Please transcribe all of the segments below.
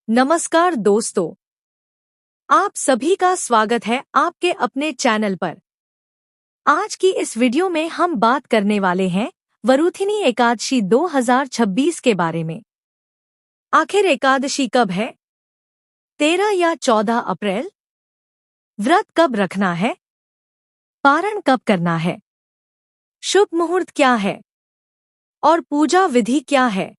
नमस्कार दोस्तों, आप सभी का स्वागत है आपके अपने चैनल पर। आज की इस वीडियो में हम बात करने वाले हैं वरुथिनी एकादशी 2026 के बारे में। आखिर एकादशी कब है? 13 या 14 अप्रैल? व्रत कब रखना है? पारण कब करना है? शुभ मुहूर्त क्या है? और पूजा विधि क्या है?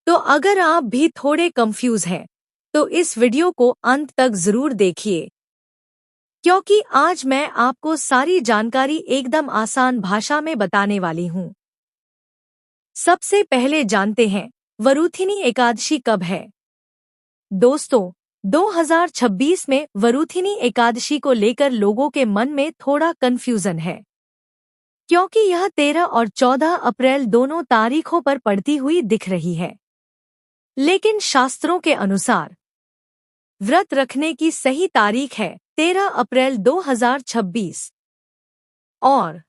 तो अगर आप भी थोड़े कंफ्यूज हैं, तो इस वीडियो को अंत तक जरूर देखिए, क्योंकि आज मैं आपको सारी जानकारी एकदम आसान भाषा में बताने वाली हूँ। सबसे पहले जानते हैं वरुथिनी एकादशी कब है। दोस्तों, 2026 में वरुथिनी एकादशी को लेकर लोगों के मन में थोड़ा कंफ्यूजन है, क्योंकि यह 13 और 14 अप्रैल दोनों तारीखों पर पड़ती हुई दिख रही है। लेकिन शास्त्रों के अनुसार व्रत रखने की सही तारीख है 13 अप्रैल 2026 और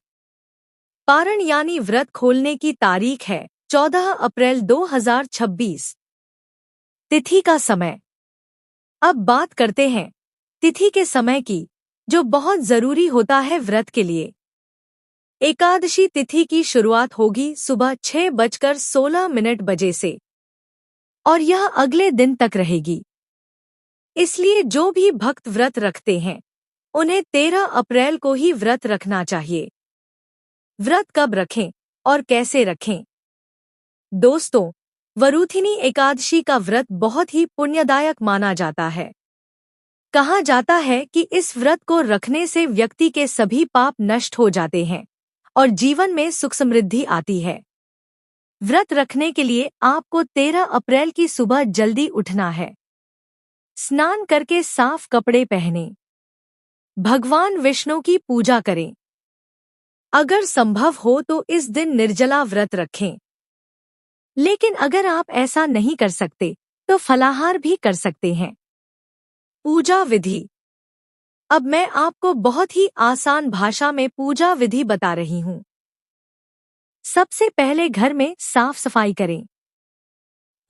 पारण यानी व्रत खोलने की तारीख है 14 अप्रैल 2026। तिथि का समय। अब बात करते हैं तिथि के समय की, जो बहुत जरूरी होता है व्रत के लिए। एकादशी तिथि की शुरुआत होगी सुबह 6:16 बजे से और यह अगले दिन तक रहेगी। इसलिए जो भी भक्त व्रत रखते हैं, उन्हें 13 अप्रैल को ही व्रत रखना चाहिए। व्रत कब रखें और कैसे रखें? दोस्तों, वरुथिनी एकादशी का व्रत बहुत ही पुण्यदायक माना जाता है। कहा जाता है कि इस व्रत को रखने से व्यक्ति के सभी पाप नष्ट हो जाते हैं और जीवन में सुख समृद्धि आती है। व्रत रखने के लिए आपको 13 अप्रैल की सुबह जल्दी उठना है। स्नान करके साफ कपड़े पहनें। भगवान विष्णु की पूजा करें। अगर संभव हो तो इस दिन निर्जला व्रत रखें। लेकिन अगर आप ऐसा नहीं कर सकते तो फलाहार भी कर सकते हैं। पूजा विधि। अब मैं आपको बहुत ही आसान भाषा में पूजा विधि बता रही हूँ। सबसे पहले घर में साफ सफाई करें।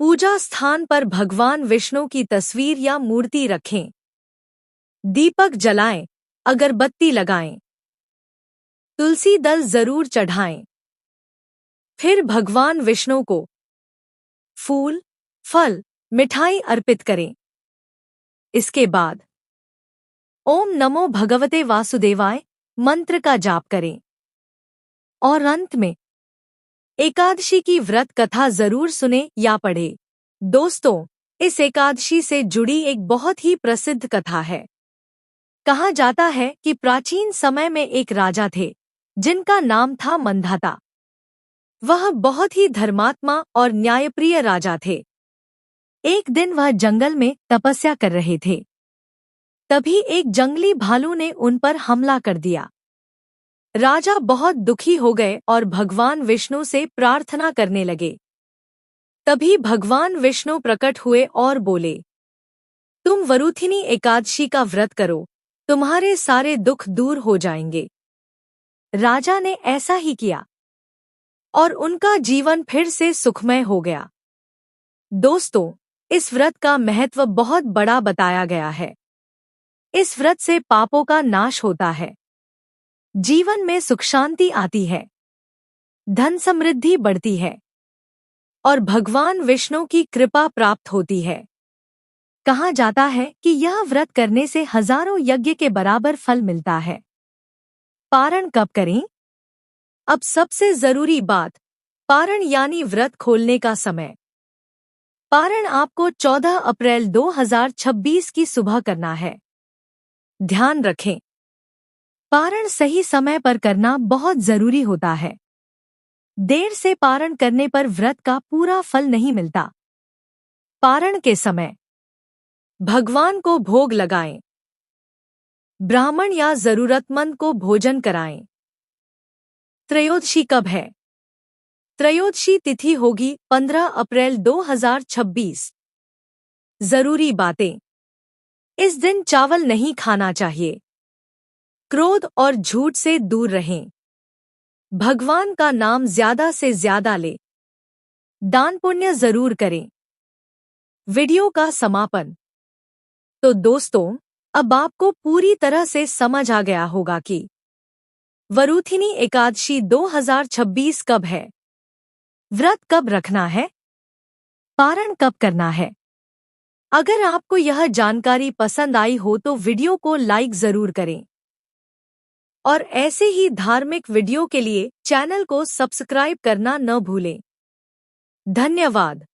पूजा स्थान पर भगवान विष्णु की तस्वीर या मूर्ति रखें। दीपक जलाएं, अगरबत्ती लगाएं। तुलसी दल जरूर चढ़ाएं। फिर भगवान विष्णु को फूल, फल, मिठाई अर्पित करें। इसके बाद ओम नमो भगवते वासुदेवाय मंत्र का जाप करें और अंत में एकादशी की व्रत कथा जरूर सुने या पढ़े। दोस्तों, इस एकादशी से जुड़ी एक बहुत ही प्रसिद्ध कथा है। कहा जाता है कि प्राचीन समय में एक राजा थे, जिनका नाम था मंधाता। वह बहुत ही धर्मात्मा और न्यायप्रिय राजा थे। एक दिन वह जंगल में तपस्या कर रहे थे। तभी एक जंगली भालू ने उन पर हमला कर दिया। राजा बहुत दुखी हो गए और भगवान विष्णु से प्रार्थना करने लगे। तभी भगवान विष्णु प्रकट हुए और बोले, तुम वरुथिनी एकादशी का व्रत करो, तुम्हारे सारे दुख दूर हो जाएंगे। राजा ने ऐसा ही किया और उनका जीवन फिर से सुखमय हो गया। दोस्तों, इस व्रत का महत्व बहुत बड़ा बताया गया है। इस व्रत से पापों का नाश होता है, जीवन में सुख शांति आती है, धन समृद्धि बढ़ती है और भगवान विष्णु की कृपा प्राप्त होती है। कहा जाता है कि यह व्रत करने से हजारों यज्ञ के बराबर फल मिलता है। पारण कब करें? अब सबसे जरूरी बात, पारण यानी व्रत खोलने का समय। पारण आपको 14 अप्रैल 2026 की सुबह करना है। ध्यान रखें, पारण सही समय पर करना बहुत जरूरी होता है। देर से पारण करने पर व्रत का पूरा फल नहीं मिलता। पारण के समय भगवान को भोग लगाएं। ब्राह्मण या जरूरतमंद को भोजन कराएं। त्रयोदशी कब है? त्रयोदशी तिथि होगी 15 अप्रैल 2026। जरूरी बातें। इस दिन चावल नहीं खाना चाहिए। क्रोध और झूठ से दूर रहें। भगवान का नाम ज्यादा से ज्यादा लें। दान पुण्य जरूर करें। वीडियो का समापन। तो दोस्तों, अब आपको पूरी तरह से समझ आ गया होगा कि वरूथिनी एकादशी 2026 कब है, व्रत कब रखना है, पारण कब करना है। अगर आपको यह जानकारी पसंद आई हो तो वीडियो को लाइक जरूर करें और ऐसे ही धार्मिक वीडियो के लिए चैनल को सब्सक्राइब करना न भूलें। धन्यवाद।